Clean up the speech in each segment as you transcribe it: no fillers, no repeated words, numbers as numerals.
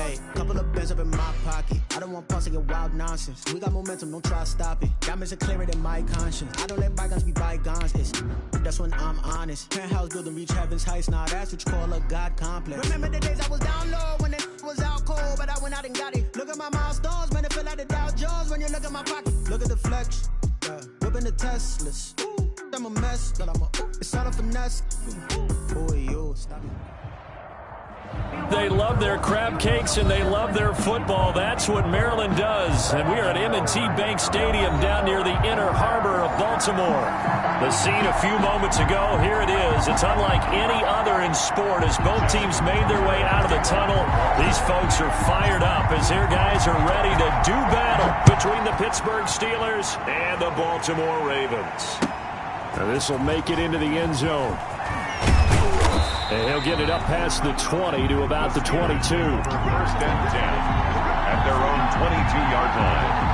Hey, couple of bands up in my pocket. I don't want pulse to get wild nonsense. We got momentum, don't try to stop it. Diamonds are clearer than my conscience. I don't let bygones be bygones. That's when I'm honest. Penthouse building reach heaven's heights. Now that's what you call a God complex. Remember the days I was down low when it was out cold, but I went out and got it. Look at my milestones, man, it feel like the Dow Jones when you look at my pocket. Look at the flex, whipping the Teslas. I'm a mess, but it's all a finesse. Who are you? Stop it. They love their crab cakes and they love their football. That's what Maryland does. And we are at M&T Bank Stadium down near the Inner Harbor of Baltimore. The scene a few moments ago, here it is. It's unlike any other in sport as both teams made their way out of the tunnel. These folks are fired up as their guys are ready to do battle between the Pittsburgh Steelers and the Baltimore Ravens. Now this will make it into the end zone. And he'll get it up past the 20 to about the 22. First and 10 at their own 22-yard line.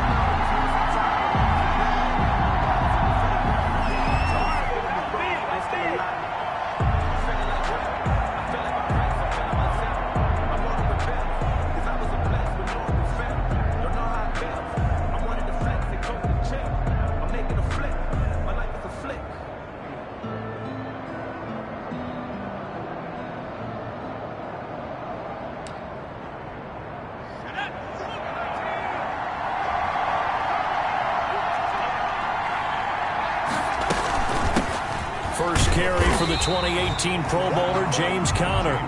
First carry for the 2018 Pro Bowler, James Conner.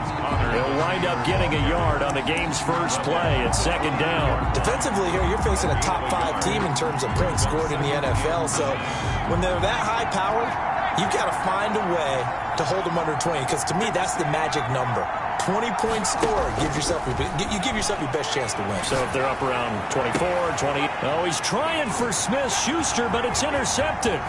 He'll wind up getting a yard on the game's first play at second down. Defensively here, you're facing a top 5 team in terms of points scored in the NFL. So when they're that high powered, you've got to find a way to hold them under 20. Because to me, that's the magic number. 20-point score. You give yourself your best chance to win. So if they're up around 24, 20. Oh, he's trying for Smith-Schuster, but it's intercepted.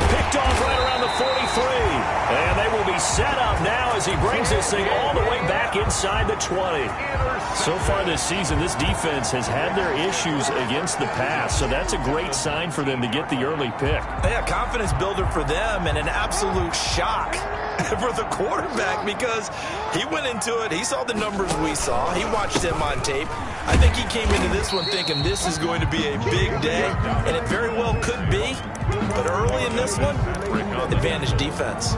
Picked off right around the 43. And they will be set up now as he brings this thing all the way back inside the 20. So far this season, this defense has had their issues against the pass. So that's a great sign for them to get the early pick. Yeah, confidence builder for them and an absolute shock for the quarterback because he went into it. He saw the numbers we saw. He watched them on tape. I think he came into this one thinking this is going to be a big day, and it very well could be. But early in this one, advantage defense.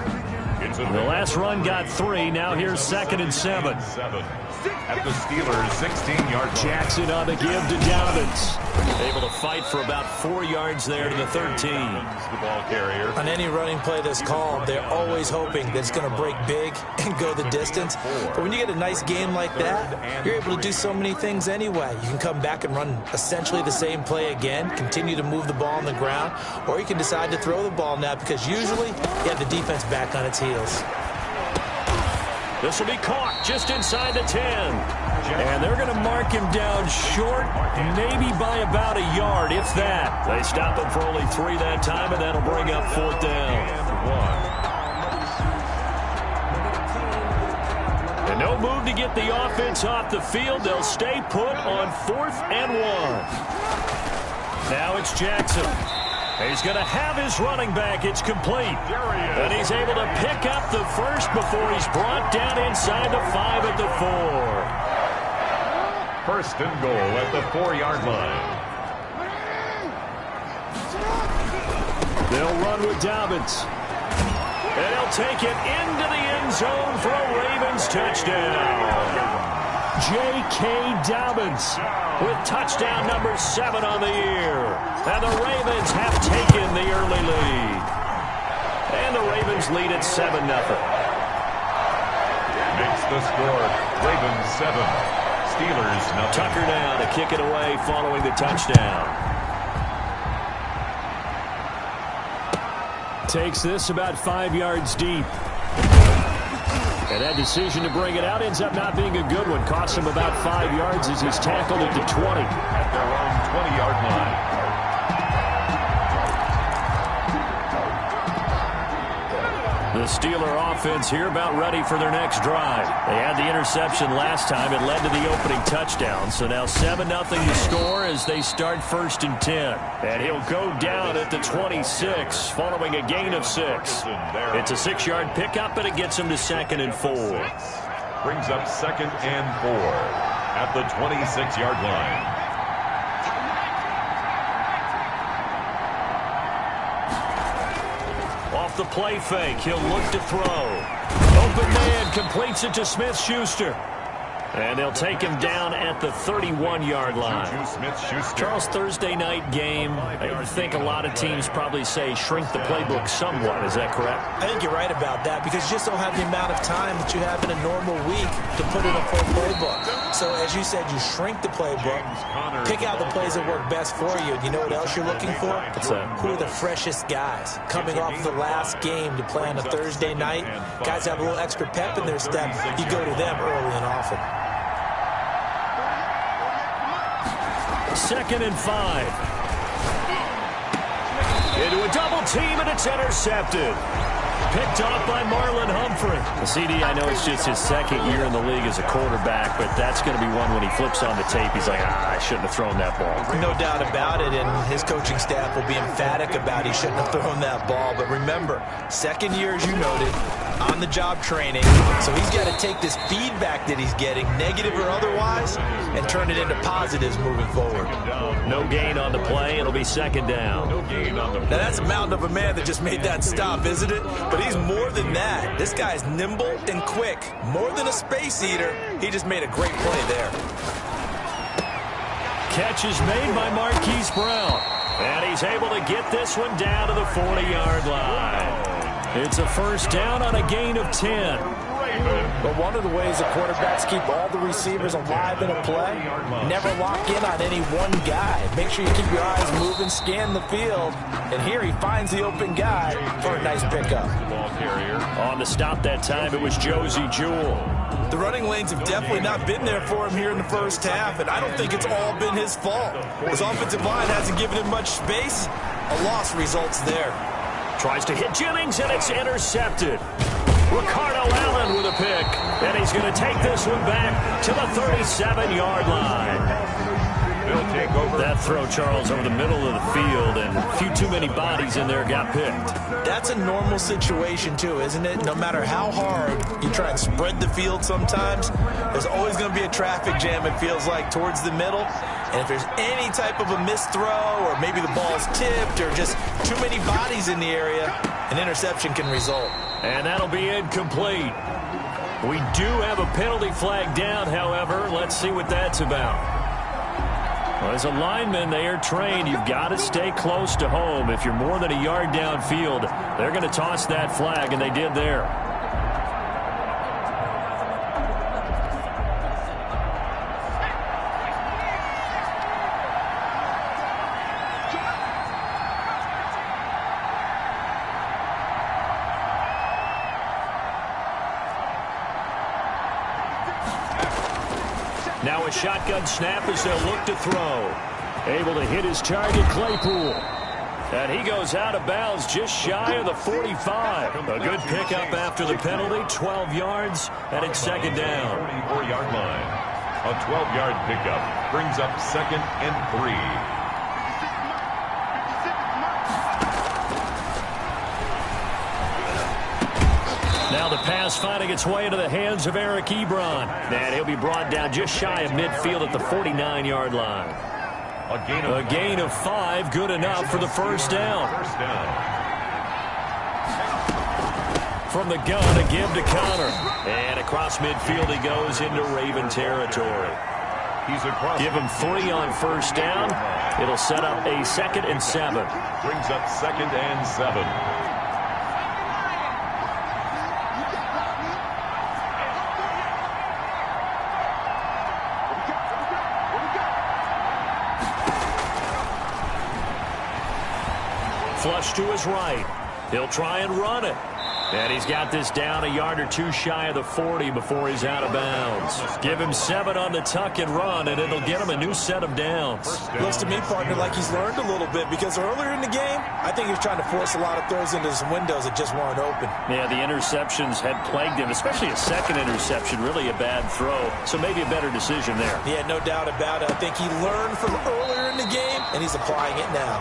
The last run got 3. Now here's 2nd and 7. At the Steelers' 16-yard line. Jackson on the give to Dobbins. Able to fight for about 4 yards there to the 13. The ball carrier. On any running play that's called, they're always hoping that it's going to break big and go the distance. But when you get a nice game like that, you're able to do so many things anyway. You can come back and run essentially the same play again, continue to move the ball on the ground, or you can decide to throw the ball now because usually you have the defense back on its heels. This will be caught just inside the 10. And they're going to mark him down short, maybe by about a yard, if that. They stop him for only 3 that time, and that'll bring up 4th down. And no move to get the offense off the field. They'll stay put on 4th and 1. Now it's Jackson. He's going to have his running back. It's complete. And he's able to pick up the first before he's brought down inside the 5 at the 4. First and goal at the 4-yard line. They'll run with Dobbins. And he'll take it into the end zone for a Ravens touchdown. J.K. Dobbins with touchdown number 7 on the year. And the Ravens have taken the early lead. And the Ravens lead at 7-0. Makes the score. Ravens 7. Steelers 0. Tucker now to kick it away following the touchdown. Takes this about 5 yards deep. And that decision to bring it out ends up not being a good one. Costs him about 5 yards as he's tackled at the 20. At their own 20-yard line. The Steeler offense here about ready for their next drive. They had the interception last time. It led to the opening touchdown. So now 7-0 to score as they start 1st and 10. And he'll go down at the 26 following a gain of 6. It's a 6-yard pickup, and it gets him to 2nd and 4. Brings up 2nd and 4. at the 26-yard line. Off the play fake, he'll look to throw. Open man completes it to Smith-Schuster. And they'll take him down at the 31-yard line. Charles, Thursday night game, I think a lot of teams probably say shrink the playbook somewhat. Is that correct? I think you're right about that because you just don't have the amount of time that you have in a normal week to put in a full playbook. So as you said, you shrink the playbook, pick out the plays that work best for you. And you know what else you're looking for? What's that? Who are the freshest guys coming off of the last game to play on a Thursday night? Guys have a little extra pep in their step. You go to them early and often. 2nd and 5. Into a double team, and it's intercepted. Picked off by Marlon Humphrey. The CD, I know it's just his second year in the league as a quarterback, but that's going to be one when he flips on the tape. He's like, I shouldn't have thrown that ball. No doubt about it, and his coaching staff will be emphatic about he shouldn't have thrown that ball. But remember, second year, as you noted, on-the-job training. So he's got to take this feedback that he's getting, negative or otherwise, and turn it into positives moving forward. No gain on the play. It'll be 2nd down. Now, that's a mountain of a man that just made that stop, isn't it? But he's more than that. This guy's nimble and quick. More than a space eater, he just made a great play there. Catch is made by Marquise Brown. And he's able to get this one down to the 40-yard line. It's a 1st down on a gain of 10. But one of the ways the quarterbacks keep all the receivers alive in a play, never lock in on any one guy. Make sure you keep your eyes moving, scan the field. And here he finds the open guy for a nice pickup. On the stop that time, it was Josie Jewell. The running lanes have definitely not been there for him here in the first half, and I don't think it's all been his fault. His offensive line hasn't given him much space. A loss results there. Tries to hit Jennings, and it's intercepted. Ricardo Allen with a pick, and he's going to take this one back to the 37-yard line. That throw, Charles, over the middle of the field, and a few too many bodies in there got picked. That's a normal situation, too, isn't it? No matter how hard you try and spread the field sometimes, there's always going to be a traffic jam, it feels like, towards the middle. And if there's any type of a missed throw, or maybe the ball's tipped, or just too many bodies in the area, an interception can result. And that'll be incomplete. We do have a penalty flag down, however. Let's see what that's about. Well, as a lineman, they are trained. You've got to stay close to home. If you're more than a yard downfield, they're going to toss that flag, and they did there. Now a shotgun snap as they'll look to throw. Able to hit his target, Claypool. And he goes out of bounds just shy of the 45. A good pickup after the penalty, 12 yards, and it's 2nd down. 44-yard line. A 12-yard pickup brings up 2nd and 3. Now the pass finding its way into the hands of Eric Ebron. And he'll be brought down just shy of midfield at the 49-yard line. A gain of 5, good enough for the 1st down. From the gun, a give to Connor. And across midfield he goes into Raven territory. Give him 3 on 1st down. It'll set up a 2nd and 7. Brings up 2nd and 7. Flush to his right. He'll try and run it. And he's got this down a yard or 2 shy of the 40 before he's out of bounds. Give him 7 on the tuck and run, and it'll get him a new set of downs. Looks to me, partner, like he's learned a little bit because earlier in the game, I think he was trying to force a lot of throws into some windows that just weren't open. Yeah, the interceptions had plagued him, especially a 2nd interception, really a bad throw. So maybe a better decision there. Yeah, no doubt about it. I think he learned from earlier in the game, and he's applying it now.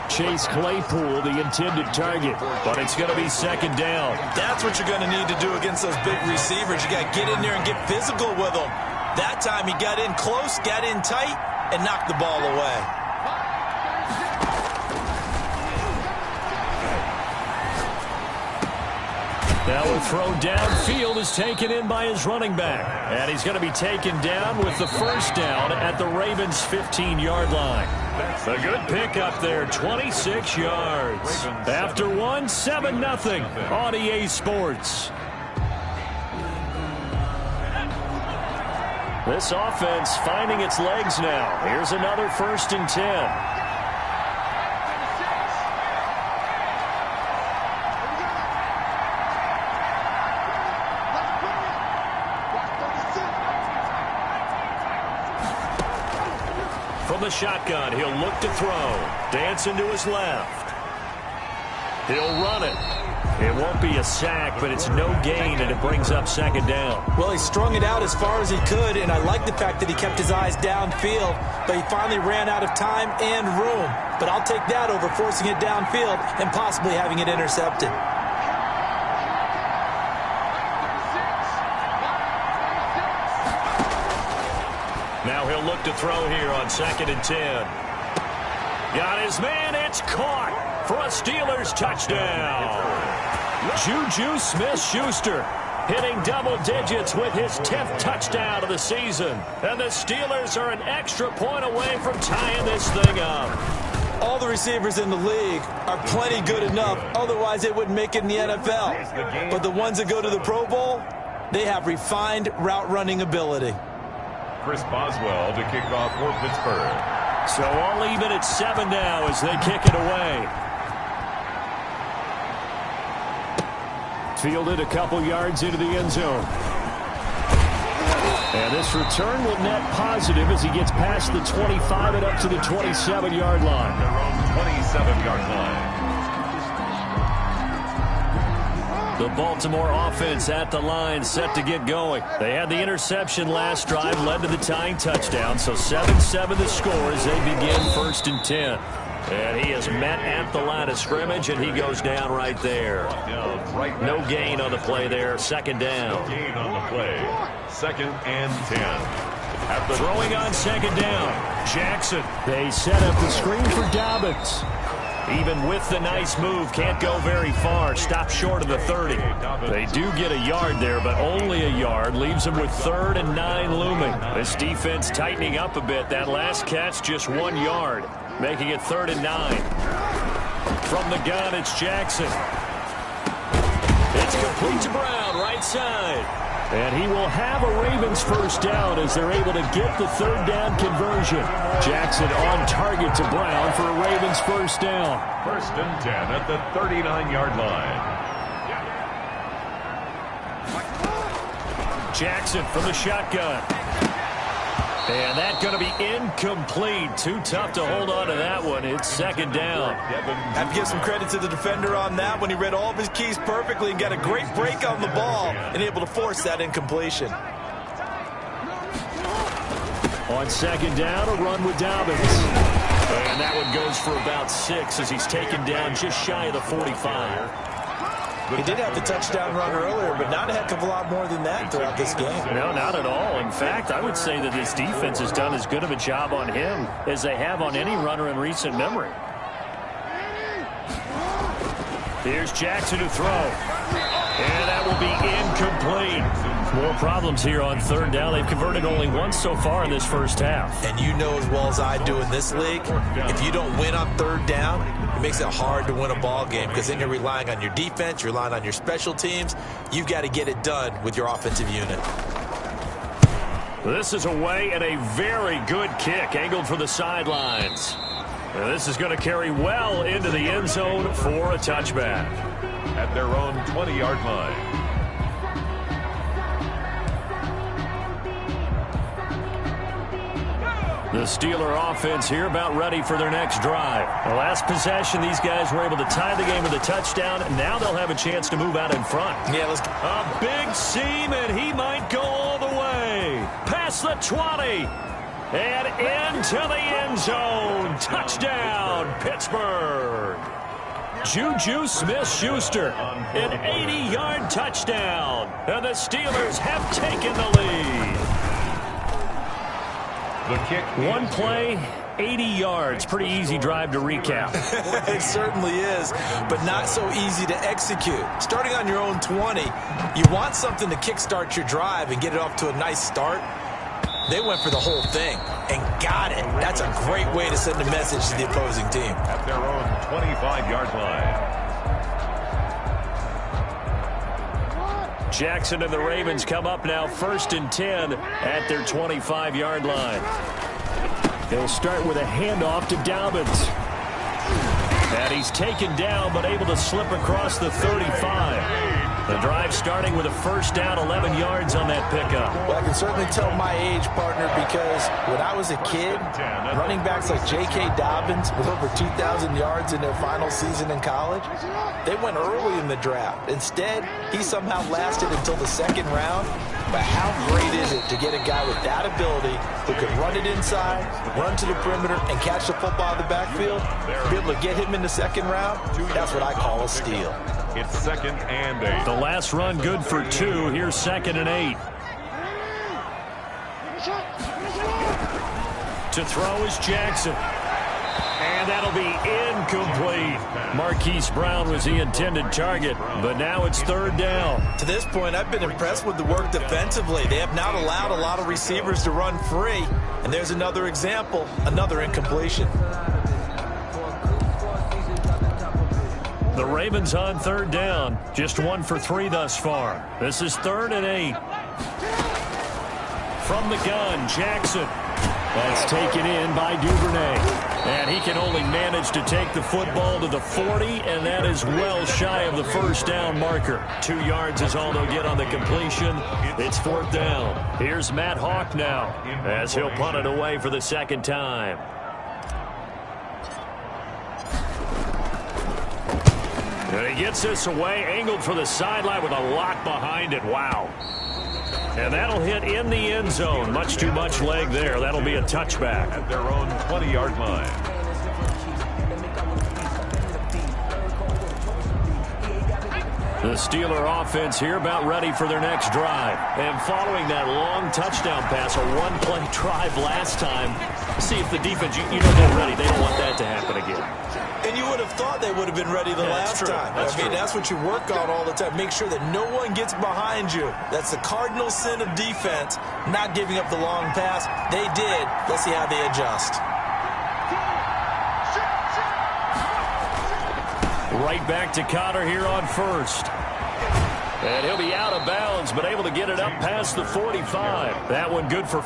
Chase Claypool, the intended target, but it's going to be 2nd down. That's what you're going to need to do against those big receivers. You got to get in there and get physical with them. That time he got in close, got in tight, and knocked the ball away. Now a throw downfield is taken in by his running back. And he's going to be taken down with the first down at the Ravens' 15-yard line. A good pickup there, 26 yards. After one, 7-0 on EA Sports. This offense finding its legs now. Here's another 1st and 10. From the shotgun, he'll look to throw. Dancing to his left. He'll run it. It won't be a sack, but it's no gain, and it brings up 2nd down. Well, he strung it out as far as he could, and I like the fact that he kept his eyes downfield, but he finally ran out of time and room. But I'll take that over forcing it downfield and possibly having it intercepted. Now he'll look to throw here on 2nd and 10. Got his man. It's caught for a Steelers touchdown. Juju Smith-Schuster hitting double digits with his 10th touchdown of the season. And the Steelers are an extra point away from tying this thing up. All the receivers in the league are plenty good enough. Otherwise, they wouldn't make it in the NFL. But the ones that go to the Pro Bowl, they have refined route running ability. Chris Boswell to kick off for Pittsburgh. So all even at 7 now as they kick it away. Fielded a couple yards into the end zone. And this return will net positive as he gets past the 25 and up to the 27-yard line. Their own 27-yard line. The Baltimore offense at the line, set to get going. They had the interception last drive, led to the tying touchdown. So 7-7 the score as they begin 1st and 10. And he is met at the line of scrimmage, and he goes down right there. No gain on the play there. 2nd down. No gain on the play. 2nd and 10. Throwing on 2nd down. Jackson. They set up the screen for Dobbins. Even with the nice move, can't go very far. Stop short of the 30. They do get a yard there, but only a yard. Leaves them with 3rd and 9 looming. This defense tightening up a bit. That last catch, just 1 yard, making it 3rd and 9. From the gun, it's Jackson. It's complete to Brown, right side. And he will have a Ravens first down as they're able to get the 3rd down conversion. Jackson on target to Brown for a Ravens first down. 1st and 10 at the 39-yard line. Jackson from the shotgun. And that's going to be incomplete. Too tough to hold on to that one. It's 2nd down. Have to give some credit to the defender on that when he read all of his keys perfectly and got a great break on the ball and able to force that incompletion. On 2nd down, a run with Dobbins. And that one goes for about 6 as he's taken down just shy of the 45. He did have the touchdown run earlier, but not a heck of a lot more than that throughout this game. No, not at all. In fact, I would say that this defense has done as good of a job on him as they have on any runner in recent memory. Here's Jackson to throw. And that will be incomplete. More problems here on 3rd down. They've converted only once so far in this first half. And you know as well as I do in this league, if you don't win on 3rd down, it makes it hard to win a ball game because then you're relying on your defense, you're relying on your special teams. You've got to get it done with your offensive unit. This is away and a very good kick angled for the sidelines. And this is going to carry well into the end zone for a touchback. At their own 20-yard line. The Steeler offense here about ready for their next drive. The last possession, these guys were able to tie the game with a touchdown. Now they'll have a chance to move out in front. Yeah, let's go. A big seam, and he might go all the way. Past the 20. And into the end zone. Touchdown, Pittsburgh. Juju Smith-Schuster, an 80-yard touchdown. And the Steelers have taken the lead. The kick. One play, 80 yards. Pretty easy drive to recap. It certainly is, but not so easy to execute. Starting on your own 20, you want something to kickstart your drive and get it off to a nice start. They went for the whole thing and got it. That's a great way to send a message to the opposing team. At their own 25-yard line. Jackson and the Ravens come up now 1st and 10 at their 25-yard line. They'll start with a handoff to Dobbins. And he's taken down but able to slip across the 35. The drive starting with a first down, 11 yards on that pickup. Well, I can certainly tell my age, partner, because when I was a kid, running backs like J.K. Dobbins with over 2,000 yards in their final season in college, they went early in the draft. Instead, he somehow lasted until the second round. But how great is it to get a guy with that ability who can run it inside, run to the perimeter, and catch the football in the backfield? Be able to get him in the second round, that's what I call a steal. It's 2nd and 8. The last run good for 2. Here's 2nd and 8. To throw is Jackson. And that'll be incomplete. Marquise Brown was the intended target, but now it's 3rd down. To this point, I've been impressed with the work defensively. They have not allowed a lot of receivers to run free. And there's another example, another incompletion. The Ravens on 3rd down. Just 1 for 3 thus far. This is 3rd and 8. From the gun, Jackson. That's taken in by Duvernay. And he can only manage to take the football to the 40, and that is well shy of the first down marker. 2 yards is all they'll get on the completion. It's 4th down. Here's Matt Hawk now as he'll punt it away for the 2nd time. And he gets this away, angled for the sideline with a lock behind it. Wow. And that'll hit in the end zone. Much too much leg there. That'll be a touchback. At their own 20-yard line. The Steeler offense here about ready for their next drive. And following that long touchdown pass, a one-play drive last time, see if the defense, you know they're ready. They don't want that to happen again. And you would have thought they would have been ready the last time. That's what you work on all the time. Make sure that no one gets behind you. That's the cardinal sin of defense, not giving up the long pass. They did. Let's see how they adjust. Right back to Cotter here on 1st. And he'll be out of bounds, but able to get it up past the 45. That one good for...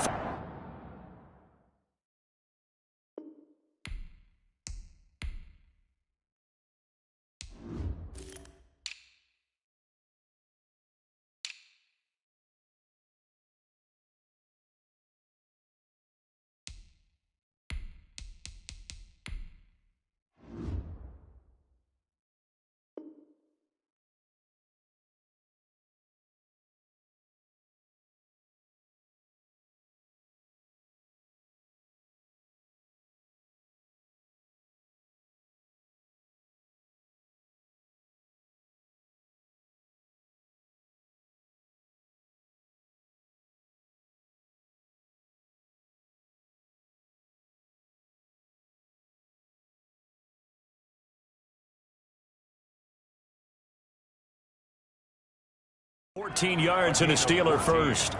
...14 yards and a Steeler first.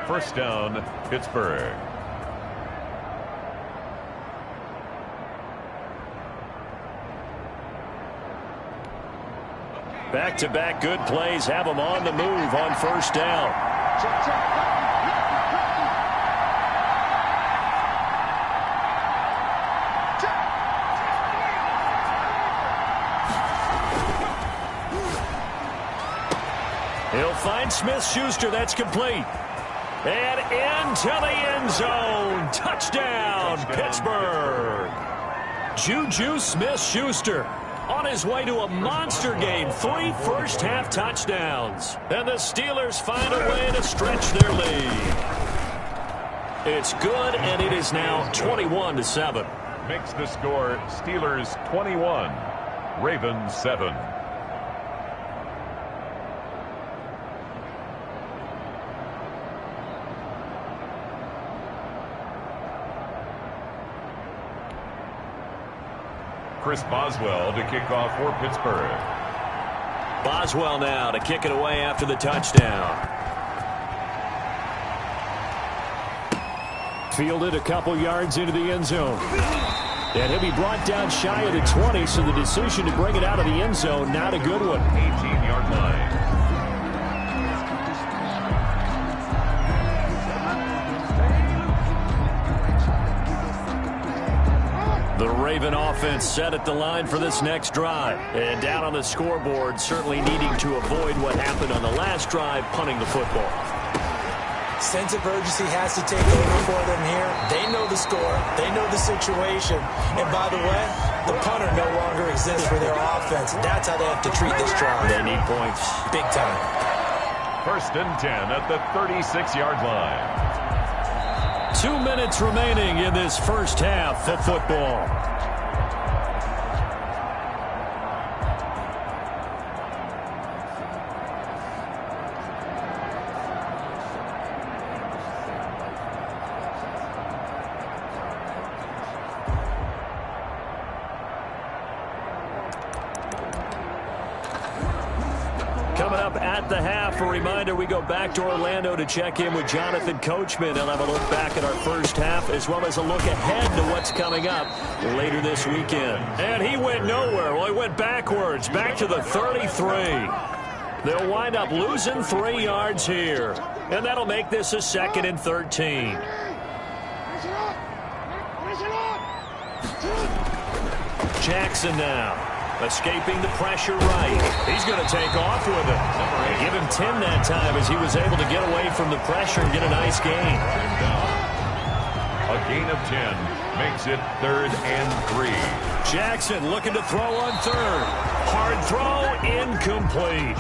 First down, Pittsburgh. Back-to-back good plays have them on the move on first down. He'll find Smith-Schuster. That's complete. And into the end zone. Touchdown, Pittsburgh. Juju Smith-Schuster on his way to a monster game. 3 first-half touchdowns. And the Steelers find a way to stretch their lead. It's good, and it is now 21-7. Makes the score Steelers 21, Ravens 7. Chris Boswell to kick off for Pittsburgh. Boswell now to kick it away after the touchdown. Fielded a couple yards into the end zone. And he'll be brought down shy of the 20, so the decision to bring it out of the end zone, not a good one. 18-yard line. The Raven offense set at the line for this next drive. And down on the scoreboard, certainly needing to avoid what happened on the last drive, punting the football. Sense of urgency has to take over for them here. They know the score. They know the situation. And by the way, the punter no longer exists for their offense. That's how they have to treat this drive. They need points. Big time. 1st and 10 at the 36-yard line. 2 minutes remaining in this first half of football. Coming up at the half, a reminder, we go back to Orlando to check in with Jonathan Coachman. He'll have a look back at our first half as well as a look ahead to what's coming up later this weekend. And he went nowhere. Well, he went backwards, back to the 33. They'll wind up losing 3 yards here. And that'll make this a 2nd and 13. Jackson now. Escaping the pressure right. He's going to take off with it. Give him 10 that time as he was able to get away from the pressure and get a nice gain. A gain of 10 makes it 3rd and 3. Jackson looking to throw on 3rd. Hard throw, incomplete.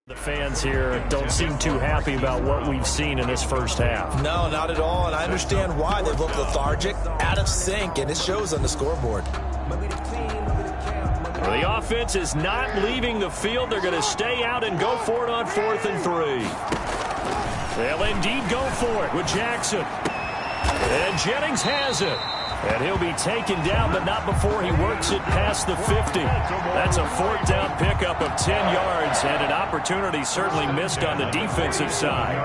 The fans here don't seem too happy about what we've seen in this first half. No, not at all, and I understand why. They've looked lethargic, out of sync, and it shows on the scoreboard. The offense is not leaving the field. They're going to stay out and go for it on 4th and 3. They'll indeed go for it with Jackson. And Jennings has it. And he'll be taken down, but not before he works it past the 50. That's a 4th down pickup of 10 yards, and an opportunity certainly missed on the defensive side.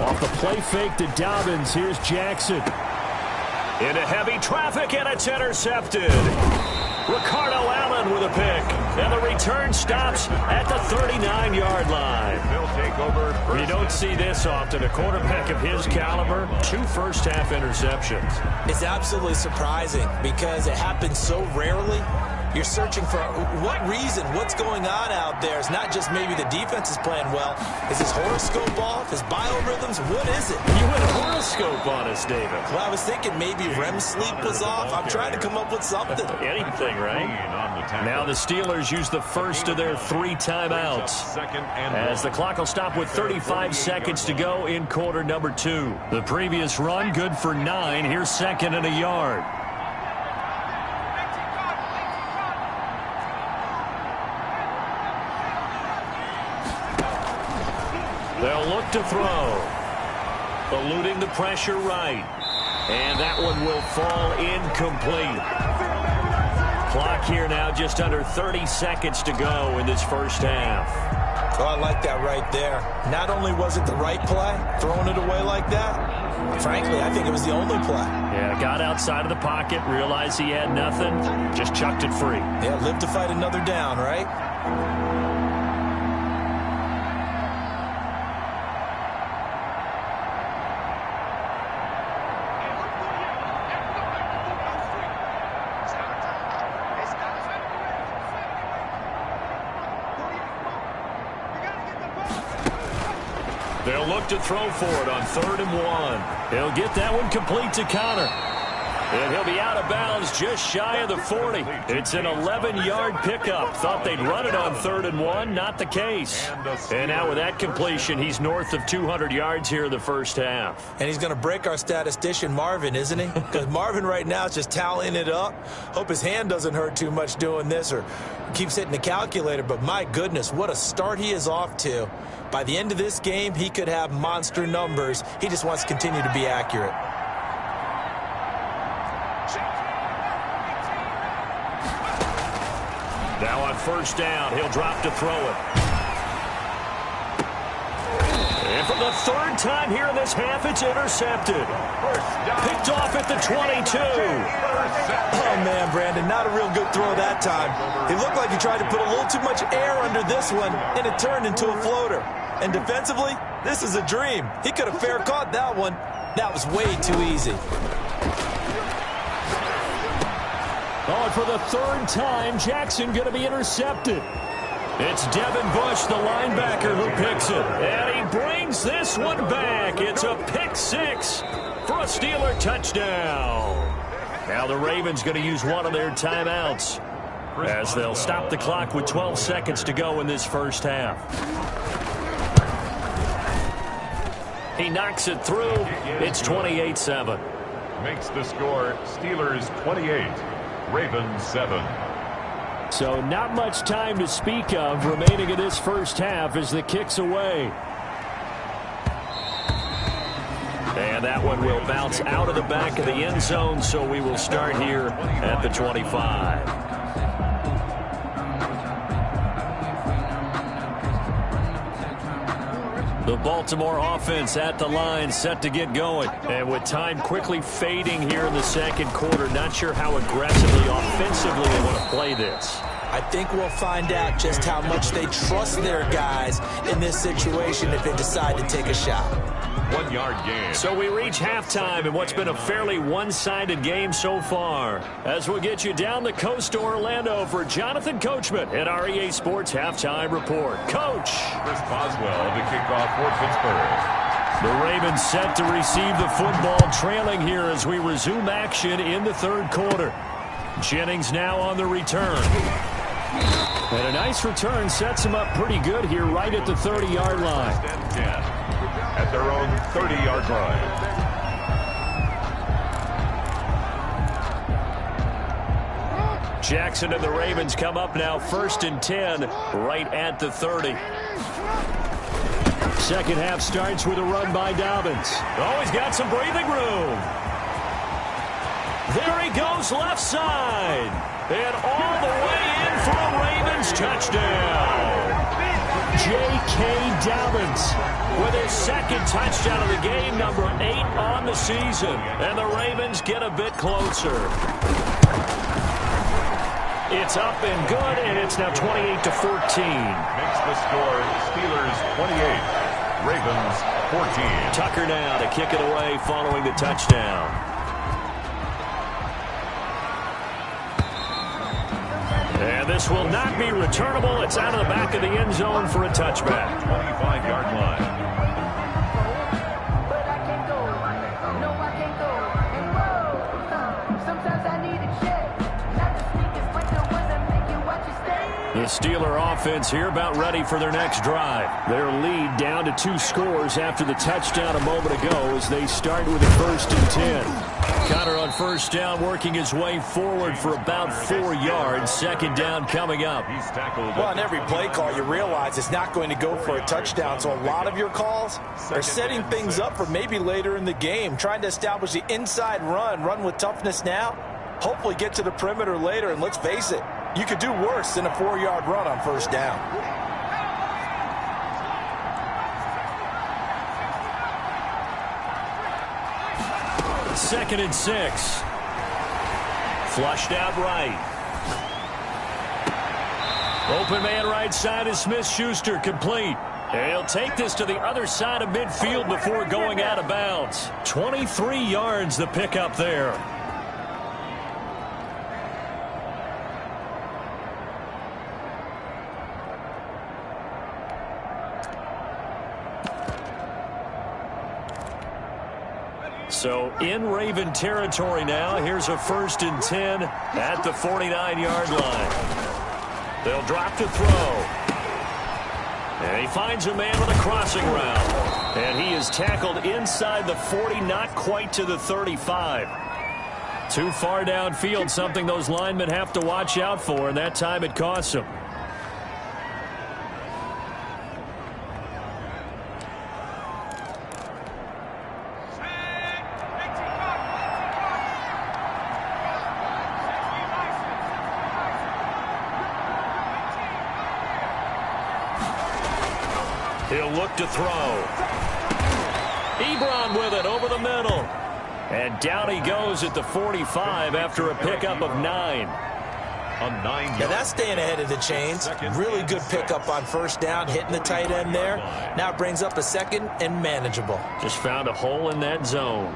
Off the play fake to Dobbins, here's Jackson. Into heavy traffic, and it's intercepted. Ricardo Allen with a pick, and the return stops at the 39-yard line. You don't see this often. A quarterback of his caliber, 2 first-half interceptions. It's absolutely surprising because it happens so rarely. You're searching for what reason, what's going on out there. It's not just maybe the defense is playing well. Is his horoscope off? His biorhythms? What is it? You went horoscope on us, David. Well, I was thinking maybe REM sleep was off. I'm trying to come up with something. Anything, right? Now the Steelers use the first of their 3 timeouts. As the clock will stop with 35 seconds to go in quarter number 2. The previous run good for 9. Here's 2nd and a yard. They'll look to throw. Eluding the pressure right. And that one will fall incomplete. Clock here now just under 30 seconds to go in this first half. Oh, I like that right there. Not only was it the right play, throwing it away like that, frankly, I think it was the only play. Yeah, got outside of the pocket, realized he had nothing, just chucked it free. Yeah, live to fight another down, right? They'll look to throw for it on 3rd and 1. He'll get that one complete to Connor. And he'll be out of bounds just shy of the 40. It's an 11-yard pickup. Thought they'd run it on 3rd and 1. Not the case. And now with that completion, he's north of 200 yards here in the first half. And he's going to break our statistician Marvin, isn't he? Because Marvin right now is just tallying it up. Hope his hand doesn't hurt too much doing this or keeps hitting the calculator. But my goodness, what a start he is off to. By the end of this game, he could have monster numbers. He just wants to continue to be accurate. Now on 1st down, he'll drop to throw it. And for the 3rd time here in this half, it's intercepted. Picked off at the 22. Oh, man, Brandon, not a real good throw that time. He looked like he tried to put a little too much air under this one, and it turned into a floater. And defensively, this is a dream. He could have fair caught that one. That was way too easy. Oh, and for the 3rd time, Jackson going to be intercepted. It's Devin Bush, the linebacker, who picks it. And he brings this one back. It's a pick 6 for a Steeler touchdown. Now the Ravens going to use one of their timeouts as they'll stop the clock with 12 seconds to go in this first half. He knocks it through. It's 28-7. Makes the score Steelers 28. Ravens 7. So not much time to speak of remaining in this first half as the kick's away. And that one will bounce out of the back of the end zone, so we will start here at the 25. The Baltimore offense at the line, set to get going. And with time quickly fading here in the second quarter, not sure how aggressively, offensively they want to play this. I think we'll find out just how much they trust their guys in this situation if they decide to take a shot. 1-yard gain. So we reach halftime in what's been a fairly one-sided game so far. As we'll get you down the coast to Orlando for Jonathan Coachman at our EA Sports Halftime Report. Coach. Chris Boswell to kick off for Pittsburgh. The Ravens set to receive the football, trailing here as we resume action in the 3rd quarter. Jennings now on the return. And a nice return sets him up pretty good here right at the 30-yard line. At their own 30-yard line. Jackson and the Ravens come up now 1st and 10 right at the 30. Second half starts with a run by Dobbins. Oh, he's got some breathing room. There he goes left side. And all the way in for a Ravens touchdown. J.K. Dobbins with his 2nd touchdown of the game, number 8 on the season. And the Ravens get a bit closer. It's up and good, and it's now 28-14. Makes the score Steelers 28, Ravens 14. Tucker now to kick it away following the touchdown. And this will not be returnable. It's out of the back of the end zone for a touchback. 25-yard line. The Steeler offense here about ready for their next drive. Their lead down to 2 scores after the touchdown a moment ago as they start with a 1st and 10. Connor on 1st down working his way forward for about 4 yards. 2nd down coming up. Well, on every play call, you realize it's not going to go for a touchdown. So a lot of your calls are setting things up for maybe later in the game, trying to establish the inside run with toughness now, hopefully get to the perimeter later. And let's face it, you could do worse than a 4-yard run on 1st down. Second and 6. Flushed out right. Open man right side is Smith-Schuster, complete. And he'll take this to the other side of midfield before going out of bounds. 23 yards the pickup there. So in Raven territory now. Here's a 1st and 10 at the 49-yard line. They'll drop to throw. And he finds a man with a crossing route. And he is tackled inside the 40, not quite to the 35. Too far downfield, something those linemen have to watch out for, and that time it costs them. He'll look to throw. Ebron with it over the middle. And down he goes at the 45 after a pickup of 9. Yeah, that's staying ahead of the chains. Really good pickup on 1st down, hitting the tight end there. Now it brings up a 2nd and manageable. Just found a hole in that zone.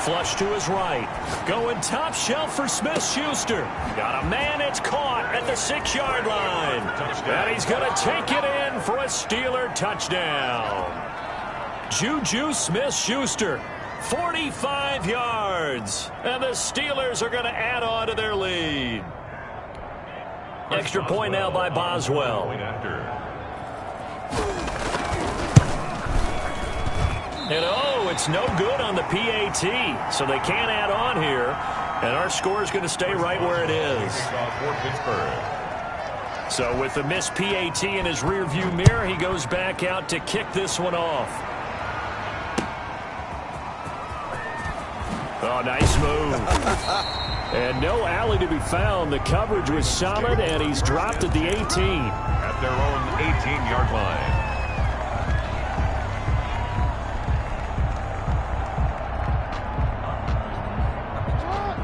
Flush to his right. Going top shelf for Smith-Schuster. Got a man, it's caught at the 6-yard line. And he's going to take it in for a Steeler touchdown. Juju Smith-Schuster, 45 yards. And the Steelers are going to add on to their lead. Extra point now by Boswell. And it's no good on the PAT, so they can't add on here. And our score is going to stay right where it is. So with the missed PAT in his rearview mirror, he goes back out to kick this one off. Oh, nice move. And no alley to be found. The coverage was solid, and he's dropped at the 18. At their own 18-yard line.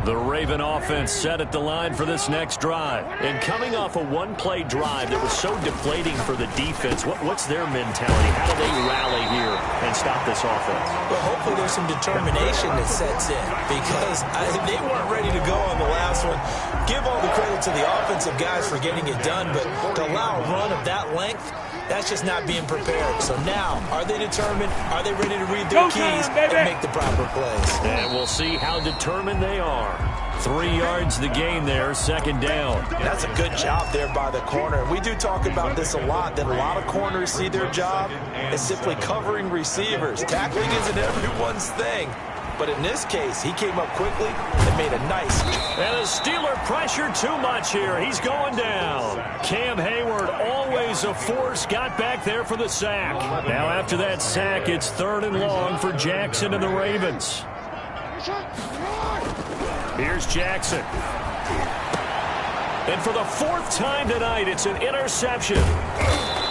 The Raven offense set at the line for this next drive. And coming off a one-play drive that was so deflating for the defense, what's their mentality? How do they rally here and stop this offense? Well, hopefully there's some determination that sets in because they weren't ready to go on the last one. Give all the credit to the offensive guys for getting it done, but to allow a run of that length, that's just not being prepared. So now, are they determined? Are they ready to read their keys and make the proper plays? And we'll see how determined they are. 3 yards the gain there, 2nd down. That's a good job there by the corner. We do talk about this a lot, that a lot of corners see their job as simply covering receivers. Tackling isn't everyone's thing. But in this case, he came up quickly and made a nice. And the Steeler pressure too much here. He's going down. Cam Hayward, always a force, got back there for the sack. Now after that sack, it's 3rd and long for Jackson and the Ravens. Here's Jackson. And for the 4th time tonight, it's an interception.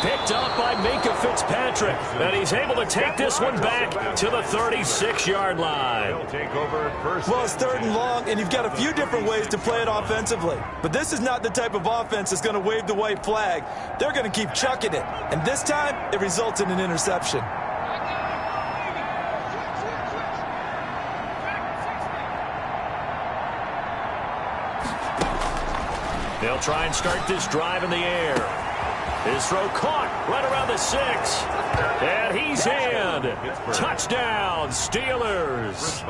Picked up by Minka Fitzpatrick. And he's able to take this one back to the 36-yard line. Well, it's 3rd and long, and you've got a few different ways to play it offensively. But this is not the type of offense that's going to wave the white flag. They're going to keep chucking it. And this time, it results in an interception. They'll try and start this drive in the air. His throw caught right around the 6. And he's in. Touchdown, Steelers.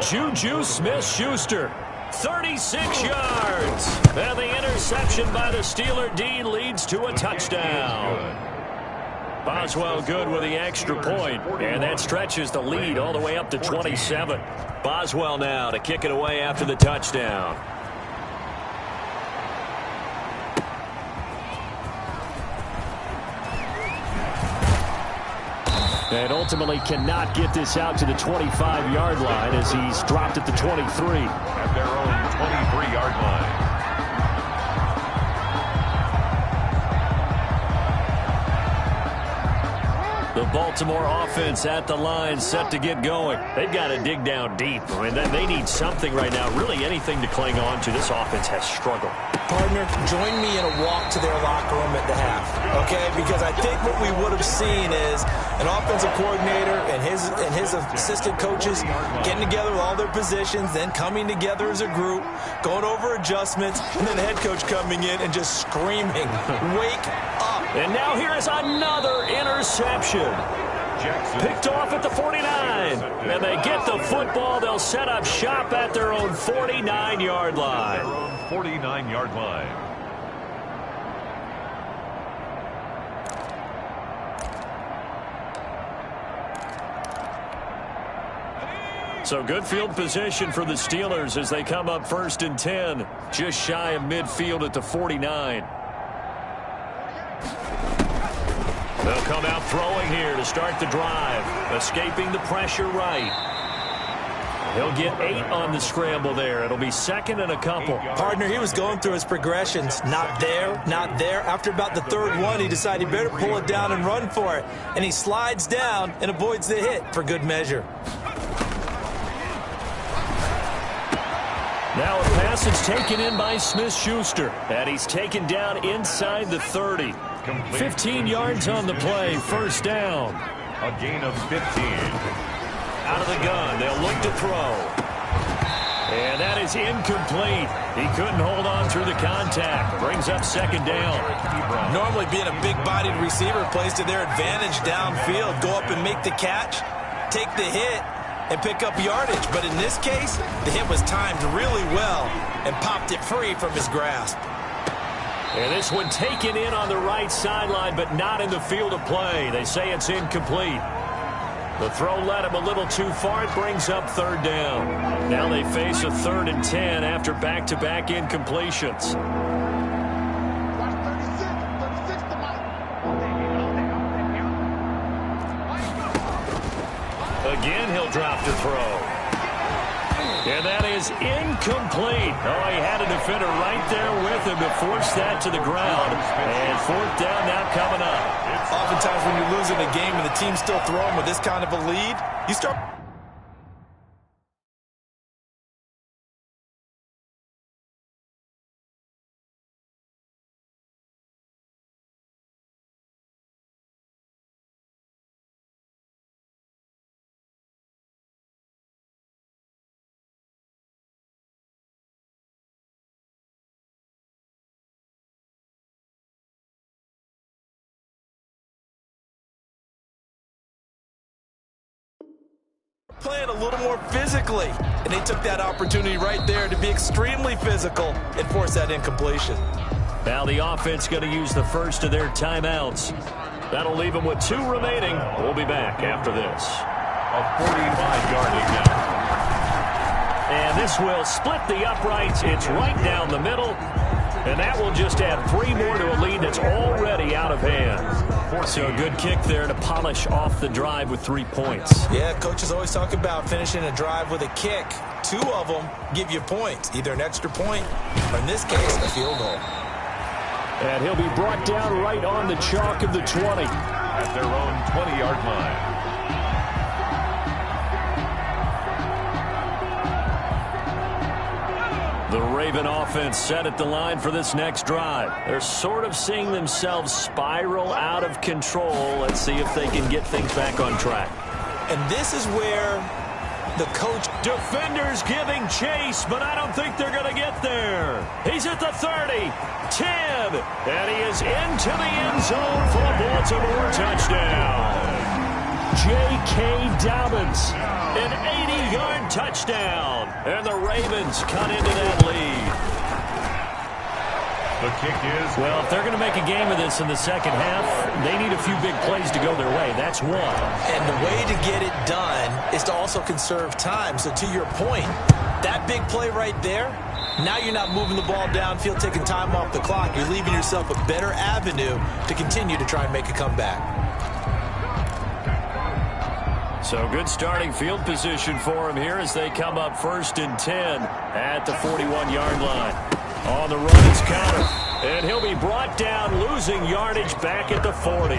Juju Smith-Schuster, 36 yards. And the interception by the Steeler D leads to a touchdown. Boswell good with the extra point, and that stretches the lead all the way up to 27. Boswell now to kick it away after the touchdown. And ultimately cannot get this out to the 25-yard line as he's dropped at the 23. At their own 23-yard line. The Baltimore offense at the line set to get going. They've got to dig down deep. I mean, they need something right now, really anything to cling on to. This offense has struggled. Partner, join me in a walk to their locker room at the half, okay? Because I think what we would have seen is an offensive coordinator and his assistant coaches getting together with all their positions, then coming together as a group, going over adjustments, and then the head coach coming in and just screaming, "Wake up!" And now here is another interception. Picked off at the 49. And they get the football. They'll set up shop at their own 49-yard line. Their own 49-yard line. So good field position for the Steelers as they come up 1st and 10. Just shy of midfield at the 49. They'll come out throwing here to start the drive. Escaping the pressure right. He'll get 8 on the scramble there. It'll be 2nd and a couple. Partner, he was going through his progressions. Not there, not there. After about the 3rd one, he decided he better pull it down and run for it. And he slides down and avoids the hit for good measure. Now a pass is taken in by Smith-Schuster. And he's taken down inside the 30. 15 yards on the play, 1st down. A gain of 15. Out of the gun, they'll look to throw. And that is incomplete. He couldn't hold on through the contact. Brings up 2nd down. Normally being a big-bodied receiver plays to their advantage downfield. Go up and make the catch, take the hit, and pick up yardage. But in this case, the hit was timed really well and popped it free from his grasp. And this one taken in on the right sideline, but not in the field of play. They say it's incomplete. The throw led him a little too far. It brings up 3rd down. Now they face a 3rd and 10 after back-to-back incompletions. Again, he'll drop to throw. And that is incomplete. Oh, he had a defender right there with him to force that to the ground. And 4th down now coming up. Oftentimes when you're losing a game and the team's still throwing with this kind of a lead, you start... playing a little more physically, and they took that opportunity right there to be extremely physical and force that incompletion. Now the offense going to use the first of their timeouts. That'll leave them with 2 remaining. We'll be back after this. A 45-yard now. And this will split the uprights. It's right down the middle. And that will just add 3 more to a lead that's already out of hand. So a good kick there to polish off the drive with 3 points. Yeah, coaches always talk about finishing a drive with a kick. 2 of them give you points, either an extra point or, in this case, a field goal. And he'll be brought down right on the chalk of the 20. At their own 20-yard line. The Raven offense set at the line for this next drive. They're sort of seeing themselves spiral out of control. Let's see if they can get things back on track. And this is where the coach... Defenders giving chase, but I don't think they're going to get there. He's at the 30, 10, and he is into the end zone for a Baltimore touchdown. J.K. Dobbins, an 80-yard touchdown. And the Ravens cut into that lead. The kick is... Well, if they're going to make a game of this in the second half, they need a few big plays to go their way. That's one. And the way to get it done is to also conserve time. So to your point, that big play right there, now you're not moving the ball downfield, taking time off the clock. You're leaving yourself a better avenue to continue to try and make a comeback. So good starting field position for him here as they come up 1st and 10 at the 41-yard line. On the run, it's Counter. And he'll be brought down, losing yardage back at the 40.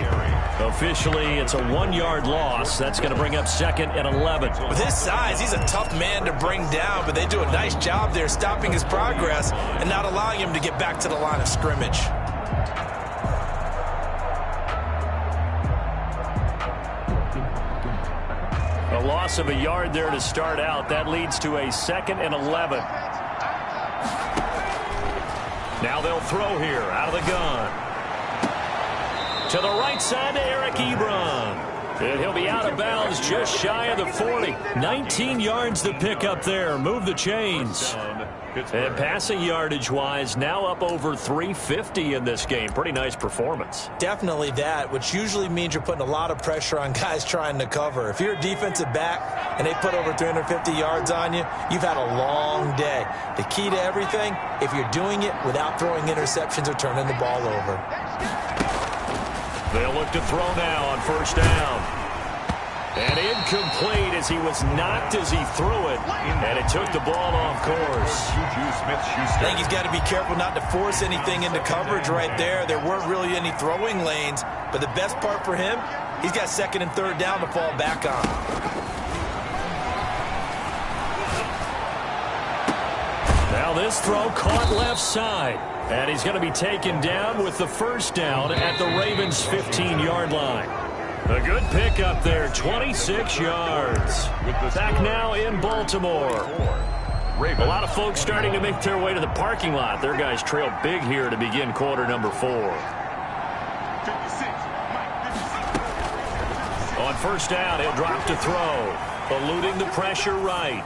Officially, it's a 1-yard loss. That's going to bring up 2nd and 11. With his size, he's a tough man to bring down, but they do a nice job there stopping his progress and not allowing him to get back to the line of scrimmage. A loss of a yard there to start out. That leads to a 2nd and 11. Now they'll throw here out of the gun. To the right side to Eric Ebron. And he'll be out of bounds just shy of the 40. 19 yards to pick up there. Move the chains. And passing yardage-wise, now up over 350 in this game. Pretty nice performance. Definitely that, which usually means you're putting a lot of pressure on guys trying to cover. If you're a defensive back and they put over 350 yards on you, you've had a long day. The key to everything, if you're doing it without throwing interceptions or turning the ball over. They'll look to throw now on 1st down. And incomplete as he was knocked as he threw it. And it took the ball off course. I think he's got to be careful not to force anything into coverage right there. There weren't really any throwing lanes. But the best part for him, he's got 2nd and 3rd down to fall back on. Now this throw caught left side. And he's going to be taken down with the 1st down at the Ravens' 15-yard line. A good pickup there, 26 yards. Back now in Baltimore. A lot of folks starting to make their way to the parking lot. Their guys trail big here to begin quarter number 4. On 1st down, he'll drop to throw. Eluding the pressure right.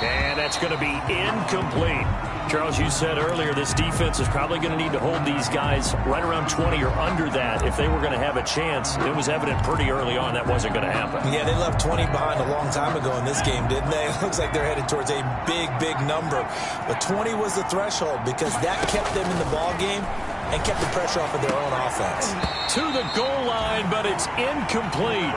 And that's going to be incomplete. Charles, you said earlier this defense is probably going to need to hold these guys right around 20 or under that if they were going to have a chance. It was evident pretty early on that wasn't going to happen. Yeah, they left 20 behind a long time ago in this game, didn't they? It looks like they're headed towards a big, big number. But 20 was the threshold because that kept them in the ball game and kept the pressure off of their own offense. To the goal line, but it's incomplete.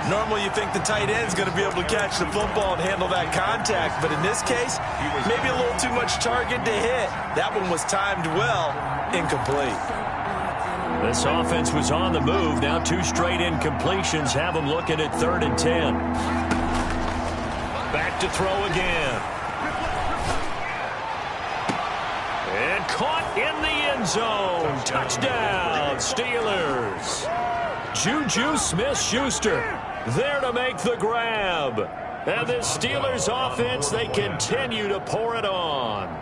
Normally you think the tight end's going to be able to catch the football and handle that contact, but in this case, maybe a little too much target to hit. That one was timed well, incomplete. This offense was on the move. Now 2 straight incompletions have them looking at 3rd and 10. Back to throw again. And caught in the end zone. Touchdown, Steelers. Juju Smith-Schuster there to make the grab. And the Steelers offense, they continue to pour it on.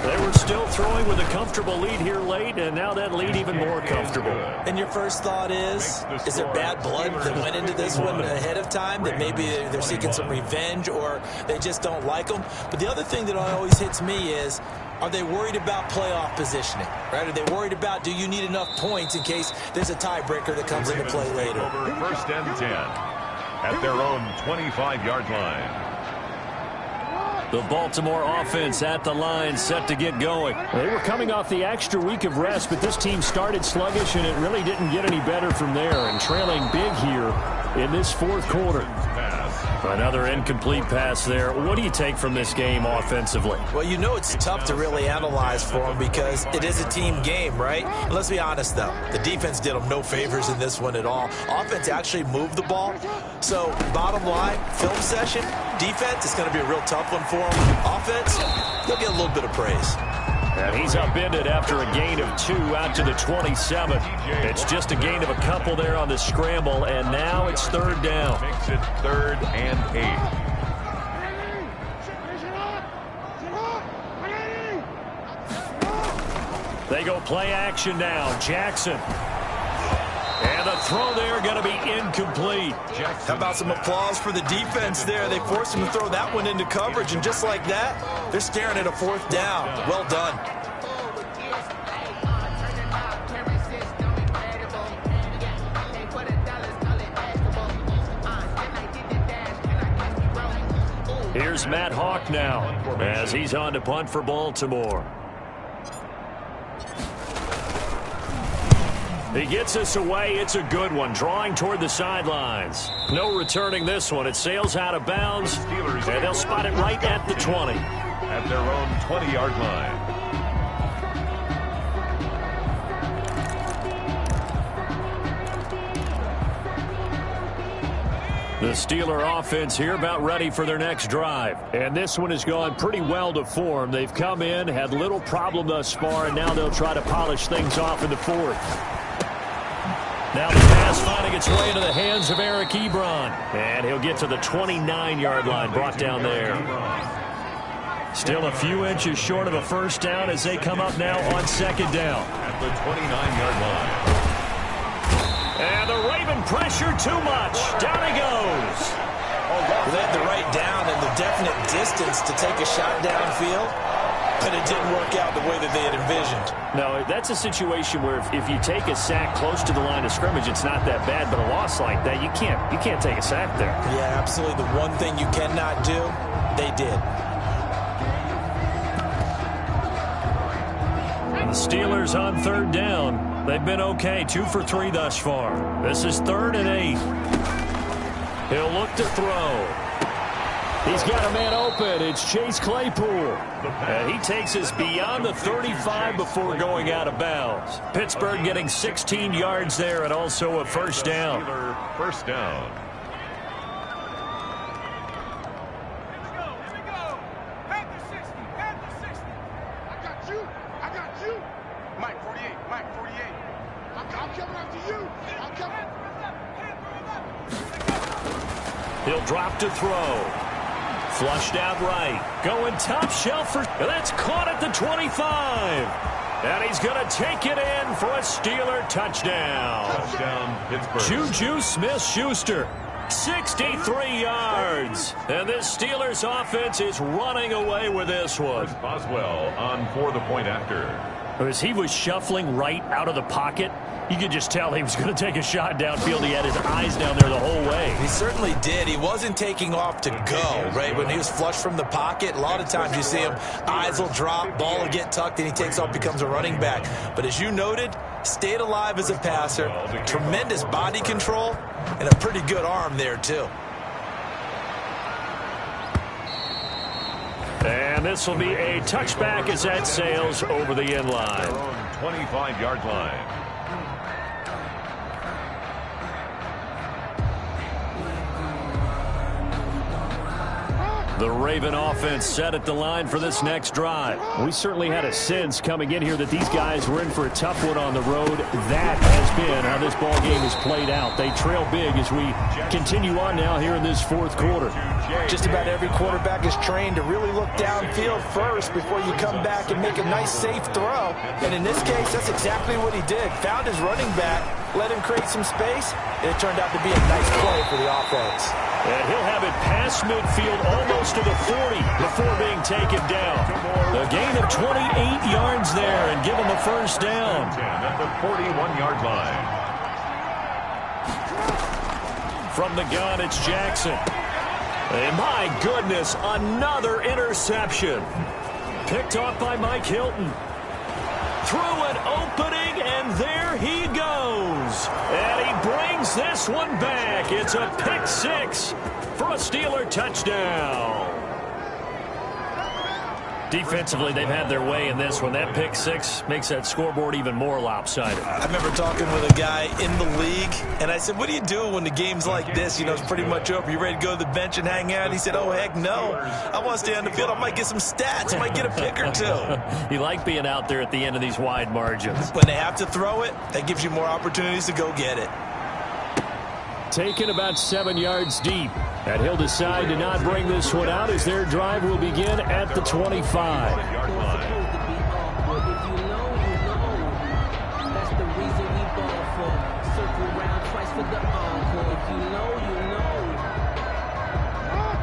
They were still throwing with a comfortable lead here late, and now that lead even more comfortable. And your first thought is there bad blood that went into this one ahead of time, that maybe they're seeking some revenge or they just don't like them? But the other thing that always hits me is, are they worried about playoff positioning? Right? Are they worried about, do you need enough points in case there's a tiebreaker that comes into play later? Over 1st and 10 at their own 25-yard line. The Baltimore offense at the line, set to get going. They were coming off the extra week of rest, but this team started sluggish, and it really didn't get any better from there, and trailing big here in this 4th quarter. Another incomplete pass there. What do you take from this game offensively? Well, you know it's tough to really analyze for them because it is a team game, right? And let's be honest, though. The defense did them no favors in this one at all. Offense actually moved the ball. So, bottom line, film session, defense is going to be a real tough one for them. Offense, they'll get a little bit of praise. And he's upended after a gain of 2 out to the 27. It's just a gain of a couple there on the scramble, and now it's 3rd down. Makes it 3rd and 8. They go play action now. Jackson. And the throw there going to be incomplete. How about some applause for the defense there? They forced him to throw that one into coverage, and just like that, they're staring at a 4th down. Well done. Here's Matt Hawk now as he's on to punt for Baltimore. He gets us away. It's a good one. Drawing toward the sidelines. No returning this one. It sails out of bounds, and they'll spot it right at the 20. At their own 20-yard line. The Steeler offense here about ready for their next drive. And this one has gone pretty well to form. They've come in, had little problem thus far, and now they'll try to polish things off in the fourth. Now the pass finding its way into the hands of Eric Ebron. And he'll get to the 29-yard line, brought down there. Still a few inches short of a first down as they come up now on second down. At the 29-yard line. And the Raven pressure too much. Down he goes. They had the right down and the definite distance to take a shot downfield, but it didn't work out the way that they had envisioned. No, that's a situation where if you take a sack close to the line of scrimmage, it's not that bad, but a loss like that, you can't take a sack there. Yeah, absolutely. The one thing you cannot do, they did. The Steelers on third down. They've been okay, 2 for 3 thus far. This is 3rd and 8. He'll look to throw. He's got a man open. It's Chase Claypool. And he takes us beyond the 35 before going out of bounds. Pittsburgh getting 16 yards there and also a first down. First down. He'll drop to throw. Flushed out right. Going top shelf for... That's caught at the 25. And he's going to take it in for a Steeler touchdown. Touchdown, Pittsburgh. Juju Smith-Schuster, 63 yards. And this Steelers offense is running away with this one. Boswell on for the point after. As he was shuffling right out of the pocket, you could just tell he was going to take a shot downfield. He had his eyes down there the whole way. He certainly did. He wasn't taking off to go, right? When he was flushed from the pocket, a lot of times you see him, eyes will drop, ball will get tucked, and he takes off, becomes a running back. But as you noted, stayed alive as a passer, tremendous body control, and a pretty good arm there, too. And this will be a touchback as that sails over the end line. 25-yard line. The Raven offense set at the line for this next drive. We certainly had a sense coming in here that these guys were in for a tough one on the road. That has been how this ball game has played out. They trail big as we continue on now here in this fourth quarter. Just about every quarterback is trained to really look downfield first before you come back and make a nice, safe throw. And in this case, that's exactly what he did. Found his running back, let him create some space, and it turned out to be a nice play for the offense. And he'll have it past midfield almost to the 40 before being taken down. A gain of 28 yards there and give him the first down. At the 41-yard line. From the gun, it's Jackson. And my goodness, another interception. Picked off by Mike Hilton. Through an opening, and there he goes. And he brings this one back. It's a pick six for a Steeler touchdown. Defensively, they've had their way in this one. That pick six makes that scoreboard even more lopsided. I remember talking with a guy in the league, and I said, what do you do when the game's like this? You know, it's pretty much over. You ready to go to the bench and hang out? He said, oh, heck no. I want to stay on the field. I might get some stats. I might get a pick or two. You like being out there at the end of these wide margins. When they have to throw it, that gives you more opportunities to go get it. Taken about 7 yards deep. And he'll decide to not bring this one out as their drive will begin at the 25.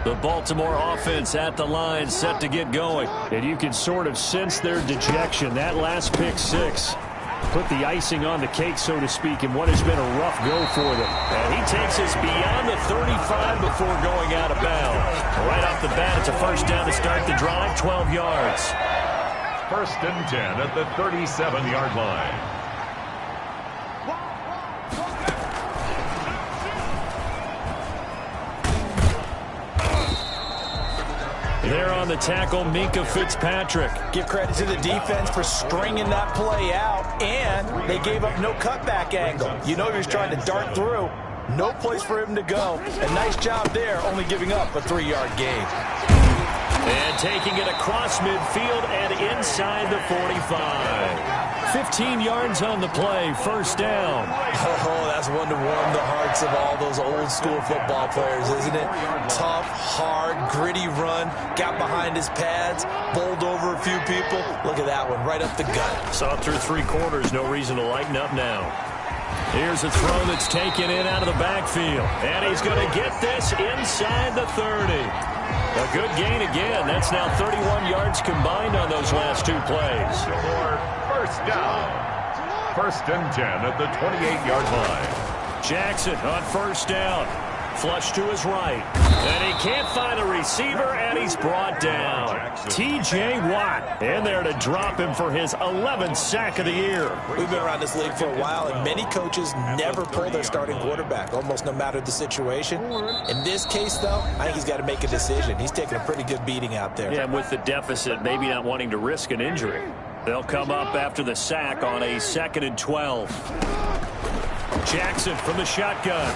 The Baltimore offense at the line set to get going. And you can sort of sense their dejection. That last pick six put the icing on the cake, so to speak, in what has been a rough go for them. And he takes us beyond the 35 before going out of bounds. Right off the bat, it's a first down to start the drive, 12 yards. First and 10 at the 37-yard line. There on the tackle, Minka Fitzpatrick. Give credit to the defense for stringing that play out, and they gave up no cutback angle. You know he was trying to dart through, No place for him to go. And nice job there, only giving up a 3-yard gain. And taking it across midfield and inside the 45. 15 yards on the play, first down. Oh, that's one to warm the hearts of all those old school football players, isn't it? Tough, hard, gritty run, got behind his pads, bowled over a few people. Look at that one, right up the gut. Saw through 3 quarters, no reason to lighten up now. Here's a throw that's taken in out of the backfield. And he's going to get this inside the 30. A good gain again. That's now 31 yards combined on those last 2 plays. First down. First and 10 at the 28-yard line. Jackson on first down. Flush to his right. And he can't find a receiver, and he's brought down. T.J. Watt in there to drop him for his 11th sack of the year. We've been around this league for a while, and many coaches never pull their starting quarterback, almost no matter the situation. In this case, though, I think he's got to make a decision. He's taking a pretty good beating out there. Yeah, and with the deficit, maybe not wanting to risk an injury. They'll come up after the sack on a 2nd and 12. Jackson from the shotgun.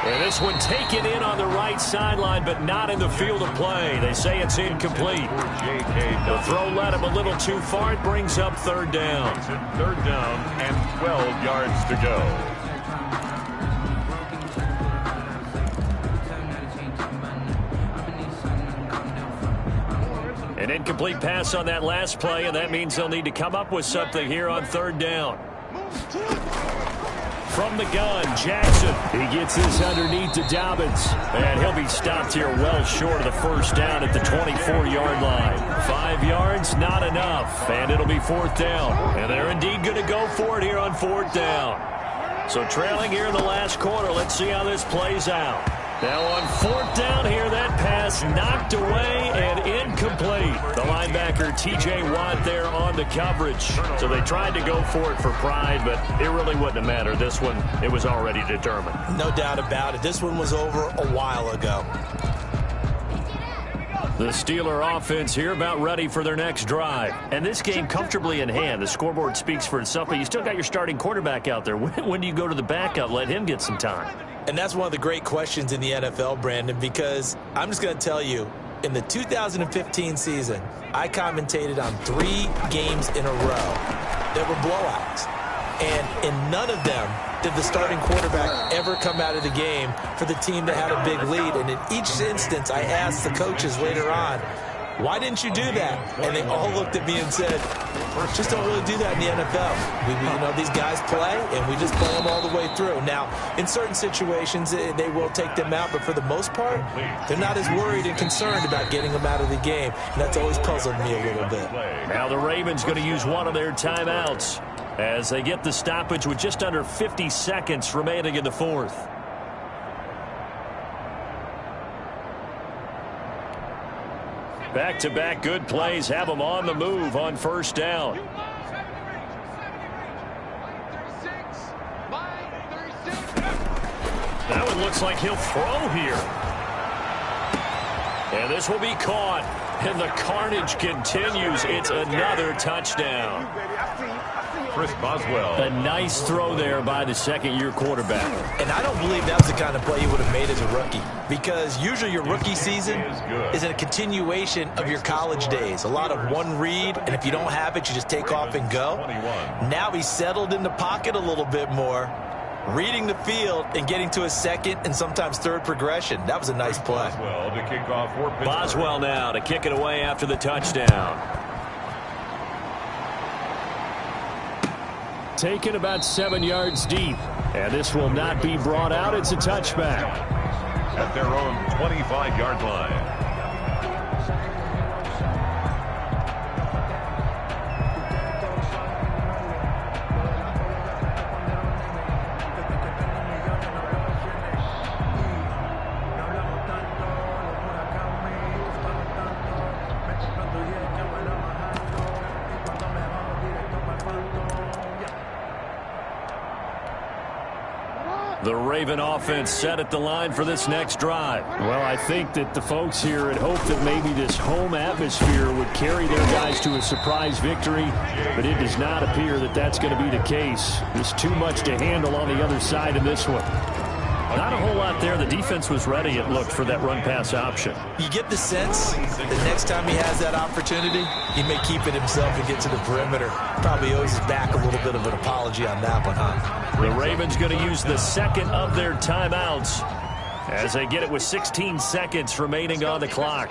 And this one taken in on the right sideline, but not in the field of play. They say it's incomplete. The throw led him a little too far. It brings up 3rd down. 3rd down and 12 yards to go. An incomplete pass on that last play, and that means they'll need to come up with something here on 3rd down. From the gun, Jackson. He gets this underneath to Dobbins. And he'll be stopped here well short of the first down at the 24-yard line. 5 yards, not enough. And it'll be 4th down. And they're indeed going to go for it here on 4th down. So trailing here in the last quarter. Let's see how this plays out. Now on 4th down here, that pass knocked away and incomplete. The linebacker, T.J. Watt, there on the coverage. So they tried to go for it for pride, but it really wouldn't have mattered. This one, it was already determined. No doubt about it. This one was over a while ago. The Steeler offense here about ready for their next drive. And this game comfortably in hand. The scoreboard speaks for itself, but you still got your starting quarterback out there. When do you go to the backup, let him get some time? And that's one of the great questions in the NFL, Brandon, because I'm just going to tell you, in the 2015 season, I commentated on 3 games in a row that were blowouts. And in none of them did the starting quarterback ever come out of the game for the team that had a big lead. And in each instance, I asked the coaches later on, why didn't you do that? And they all looked at me and said, just don't really do that in the NFL. These guys play, and we just play them all the way through. Now, in certain situations, they will take them out, but for the most part, they're not as worried and concerned about getting them out of the game. And that's always puzzled me a little bit. Now the Ravens going to use one of their timeouts as they get the stoppage with just under 50 seconds remaining in the 4th. Back-to-back good plays have them on the move on 1st down. That one looks like he'll throw here. And this will be caught. And the carnage continues. It's another touchdown. Chris Boswell. A nice throw there by the 2nd-year quarterback. And I don't believe that was the kind of play he would have made as a rookie, because usually your rookie season is a continuation of your college days. A lot of one read, and if you don't have it, you just take off and go. Now he's settled in the pocket a little bit more, reading the field and getting to a 2nd and sometimes 3rd progression. That was a nice play. Boswell to kick off for Pittsburgh. Boswell now to kick it away after the touchdown. Taken about 7 yards deep. And this will not be brought out. It's a touchback. At their own 25-yard line. The Raven offense set at the line for this next drive. Well, I think that the folks here had hoped that maybe this home atmosphere would carry their guys to a surprise victory, but it does not appear that that's going to be the case. There's too much to handle on the other side in this one. Not a whole lot there. The defense was ready, it looked, for that run-pass option. You get the sense that next time he has that opportunity, he may keep it himself and get to the perimeter. Probably owes his back a little bit of an apology on that one, huh? The Ravens going to use the second of their timeouts as they get it with 16 seconds remaining on the clock.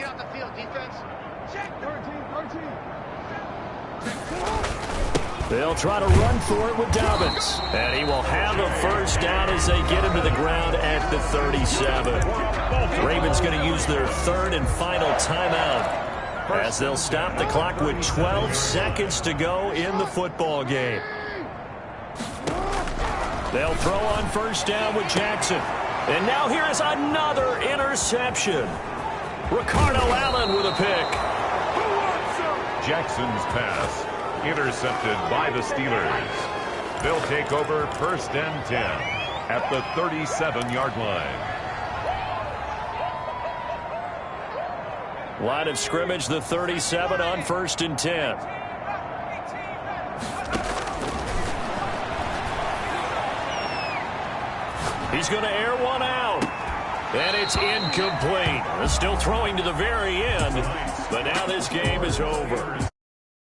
They'll try to run for it with Dobbins. And he will have a first down as they get him to the ground at the 37. Ravens going to use their third and final timeout as they'll stop the clock with 12 seconds to go in the football game. They'll throw on first down with Jackson. And now here is another interception. Ricardo Allen with a pick. Jackson's pass intercepted by the Steelers. They'll take over first and 10 at the 37-yard line. Line of scrimmage, the 37 on first and 10. He's going to air one out. And it's incomplete. Still throwing to the very end. But now this game is over.